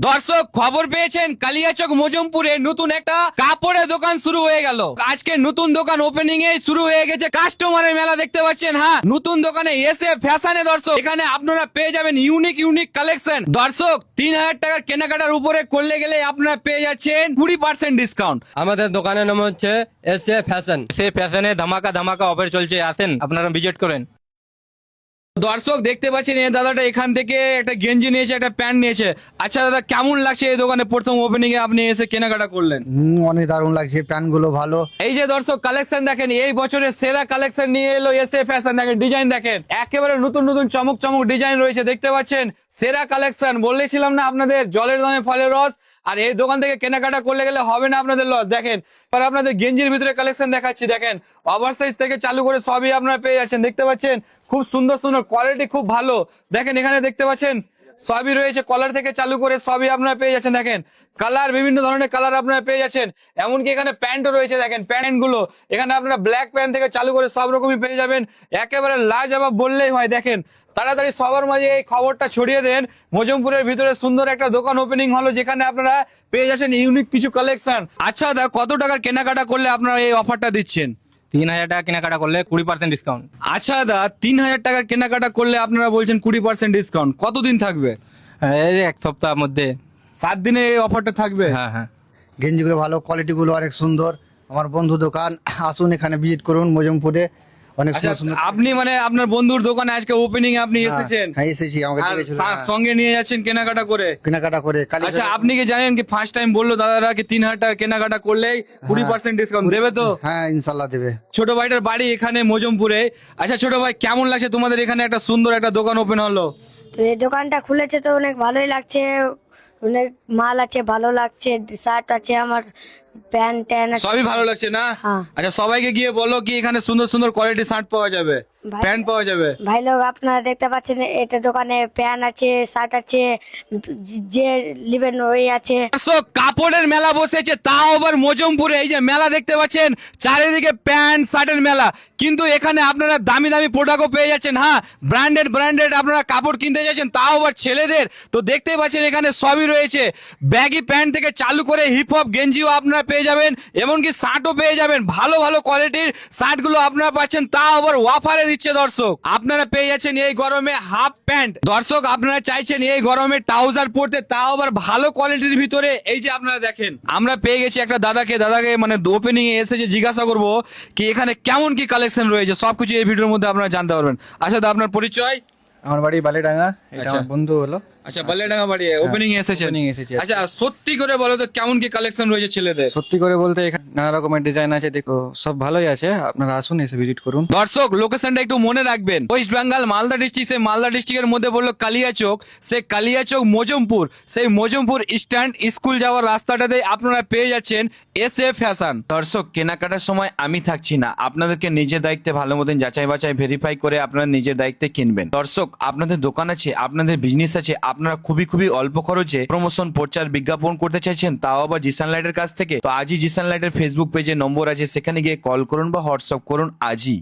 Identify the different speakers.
Speaker 1: দর্শক খবর পেয়েছেন কালিয়াচক মজমপুরে নতুন একটা কাপড়ের দোকান শুরু হয়ে গেল। আজকে নতুন দোকান ওপেনিং এ শুরু হয়ে গেছে, কাস্টমারের মেলা দেখতে পাচ্ছেন। হ্যাঁ, নতুন দোকানে এসে ফ্যাশনে দর্শক এখানে আপনারা পেয়ে যাবেন ইউনিক ইউনিক কালেকশন। দর্শক 3000 টাকার কেনাকাটার উপরে করলে গেলে আপনারা পেয়ে যাচ্ছেন 20% ডিসকাউন্ট।
Speaker 2: আমাদের দোকানের নাম হচ্ছে এসএ ফ্যাশন।
Speaker 3: সে ফ্যাশনে ধামাকা ধামাকা অফার চলছে, আসেন আপনারা ভিজিট করেন।
Speaker 1: দর্শক দেখতে পাচ্ছেন এই দাদাটা এখান থেকে একটা গেঞ্জি নিয়েছে, একটা প্যান্ট নিয়েছে। আচ্ছা দাদা, কেমন লাগছে এই দোকানে প্রথম ওপেনিং এ আপনি এসে কেনাকাটা করলেন?
Speaker 4: অনেক দারুণ লাগছে, প্যান্ট গুলো ভালো।
Speaker 1: এই যে দর্শক কালেকশন দেখেন, এই বছরের সেরা কালেকশন নিয়ে এলো এসএ ফ্যাশন। দেখেন ডিজাইন দেখেন, একেবারে নতুন নতুন চমক চমক ডিজাইন রয়েছে দেখতে পাচ্ছেন। সেরা কালেকশন বলেছিলাম না আপনাদের, জলের দামে ফলের রস। আর এই দোকান থেকে কেনাকাটা করলে গেলে হবে না আপনাদের লস। দেখেন আর আপনাদের গেঞ্জির ভিতরে কালেকশন দেখাচ্ছি, দেখেন ওভারসাইজ থেকে চালু করে সবই আপনারা পেয়ে যাচ্ছেন। দেখতে পাচ্ছেন খুব সুন্দর সুন্দর, কোয়ালিটি খুব ভালো। দেখেন এখানে দেখতে পাচ্ছেন সবই রয়েছে, কলার থেকে চালু করে সবই আপনারা পেয়ে যাচ্ছেন। দেখেন কালার, বিভিন্ন ধরনের কালার আপনারা পেয়ে যাচ্ছেন। এমনকি এখানে প্যান্টও রয়েছে, দেখেন প্যান্ট গুলো এখানে আপনারা ব্ল্যাক প্যান্ট থেকে চালু করে সব রকমই পেয়ে যাবেন। একেবারে লাজবাব বললেই হয়। দেখেন তাড়াতাড়ি সবার মাঝে এই খবরটা ছড়িয়ে দেন, মজমপুরের ভিতরে সুন্দর একটা দোকান ওপেনিং হলো যেখানে আপনারা পেয়ে যাচ্ছেন ইউনিক কিছু কালেকশন। আচ্ছা দাদা, কত টাকার কেনাকাটা করলে আপনারা এই অফারটা দিচ্ছেন?
Speaker 3: 3000 টাকা কেনাকাটা করলে 20% ডিসকাউন্ট।
Speaker 1: আচ্ছা দাদা, 3000 টাকার কেনাকাটা করলে আপনারা বলছেন 20% ডিসকাউন্ট। কতদিন থাকবে?
Speaker 3: এই এক সপ্তাহের মধ্যে।
Speaker 1: 7 দিনে এই অফারটা থাকবে?
Speaker 3: হ্যাঁ হ্যাঁ,
Speaker 4: গেঞ্জি গুলো ভালো, কোয়ালিটি গুলো অনেক সুন্দর। আমার বন্ধু দোকান, আসুন এখানে ভিজিট করুন মজমপুরে। অনেক
Speaker 1: আচ্ছা,
Speaker 4: সুন্দর সুন্দর।
Speaker 1: আপনি মানে আপনার বন্ধুর দোকানে আজকে ওপেনিং এ আপনি এসেছেন?
Speaker 4: হ্যাঁ এসেছি, আমাকে
Speaker 1: আর
Speaker 4: ডেকেছিল,
Speaker 1: সঙ্গে নিয়ে যাচ্ছেন কেনাকাটা করে?
Speaker 4: কেনাকাটা করে কালী।
Speaker 1: আচ্ছা, আপনি কি জানেন কি ফার্স্ট টাইম বললো দাদারা কি 3000 টাকা কেনাকাটা করলেই 20% ডিসকাউন্ট দেবে? তো
Speaker 4: হ্যাঁ ইনশাল্লাহ দেবে।
Speaker 1: ছোট ভাইটার বাড়ি এখানে মজমপুরে। আচ্ছা ছোট ভাই, কেমন লাগছে তোমাদের এখানে একটা সুন্দর একটা দোকান ওপেন হলো?
Speaker 5: তো এই দোকানটা খুলেছে তো অনেক ভালোই লাগছে, অনেক মাল আছে, ভালো লাগছে, শার্ট আছে, আমার প্যান্ট ট্যান আছে।
Speaker 1: সবই ভালো লাগছে না?
Speaker 5: হ্যাঁ।
Speaker 1: আচ্ছা, সবাইকে গিয়ে বলো কি এখানে সুন্দর সুন্দর কোয়ালিটি শার্ট পাওয়া যাবে,
Speaker 5: ভাই-
Speaker 1: প্যান্ট পাওয়া যাবে।
Speaker 5: ভাই লোক, আপনারা দেখতে পাচ্ছেন এটা দোকানে প্যান্ট আছে, শার্ট আছে, যে লিবেন ওই আছে।
Speaker 1: দর্শক, কাপড়ের মেলা বসেছে, তাও আবার মজমপুরে। এই যে মেলা দেখতে পাচ্ছেন, চারিদিকে প্যান্ট শার্টের মেলা, কিন্তু এখানে আপনারা দামি দামি প্রোডাক্টও পেয়ে যাচ্ছেন। হ্যাঁ, ব্র্যান্ডেড ব্র্যান্ডেড আপনারা কাপড় কিনতে যাচ্ছেন, তাও আবার ছেলেদের। তো দেখতে পাচ্ছেন এখানে সবই রয়েছে, ব্যাগি প্যান্ট থেকে চালু করে হিপ হপ গেঞ্জিও আপনারা পেয়ে যাবেন, এমনকি শার্টও পেয়ে যাবেন। ভালো ভালো কোয়ালিটির শার্টগুলো আপনারা পাচ্ছেন, তাও আবার অফারে দিচ্ছে। দর্শক আপনারা পেয়ে যাচ্ছেন এই গরমে হাফ প্যান্ট। দর্শক আপনারা চাইছেন এই গরমে ট্রাউজার পরতে, তাও আবার ভালো কোয়ালিটির ভিতরে। এই যে আপনারা দেখেন, আমরা পেয়ে গেছি একটা দাদাকে মানে ওপেনিং এ এসে যে জিজ্ঞাসা করবো কি এখানে কেমন কি কালেকশন রয়েছে, সবকিছু এই ভিডিওর মধ্যে আপনারা জানতে পারবেন। আচ্ছা দাদা, আপনার পরিচয়?
Speaker 6: আমার বাড়ি বালিডাঙ্গা, এটা
Speaker 1: আচ্ছা।
Speaker 6: আমার বন্ধু হলো।
Speaker 1: আচ্ছা, বালিয়াডাঙ্গা বাড়ি ওপেনিং এ এসেছেন?
Speaker 6: opening এ এসেছি।
Speaker 1: আচ্ছা, সত্যি করে বলো তো কেমন কি কালেকশন রয়েছে ছেলেদের?
Speaker 6: সত্যি করে বলতে এখানে নানা রকমের ডিজাইন আছে, দেখো সব ভালোই আছে, আপনারা আসুন এসে ভিজিট করুন।
Speaker 1: দর্শক লোকেশনটা একটু মনে রাখবেন, ওয়েস্ট বেঙ্গল মালদা ডিস্ট্রিক্ট। সেই মালদা ডিস্ট্রিক্টের মধ্যে বললো কালিয়াচক, সেই কালিয়াচক মজমপুর, সেই মজমপুর স্ট্যান্ড স্কুল যাওয়ার রাস্তাটাতে আপনারা পেয়ে যাচ্ছেন এসএ ফ্যাশন। দর্শক, কেনাকাটার সময় আমি থাকছি না, আপনাদেরকে নিজের দায়িত্বে ভালো মতন যাচাই বাছাই ভেরিফাই করে আপনারা নিজের দায়িত্বে কিনবেন। দর্শক, আপনাদের দোকান আছে, আপনাদের বিজনেস আছে, আপনারা খুবই খুবই অল্প খরচে প্রমোশন প্রচার বিজ্ঞাপন করতে চাইছেন, তাও আবার জিসান লাইটের কাছ থেকে, তো আজই জিসান লাইটের ফেসবুক পেজে নম্বর আছে, সেখানে গিয়ে কল করুন বা হোয়াটসঅ্যাপ করুন আজই।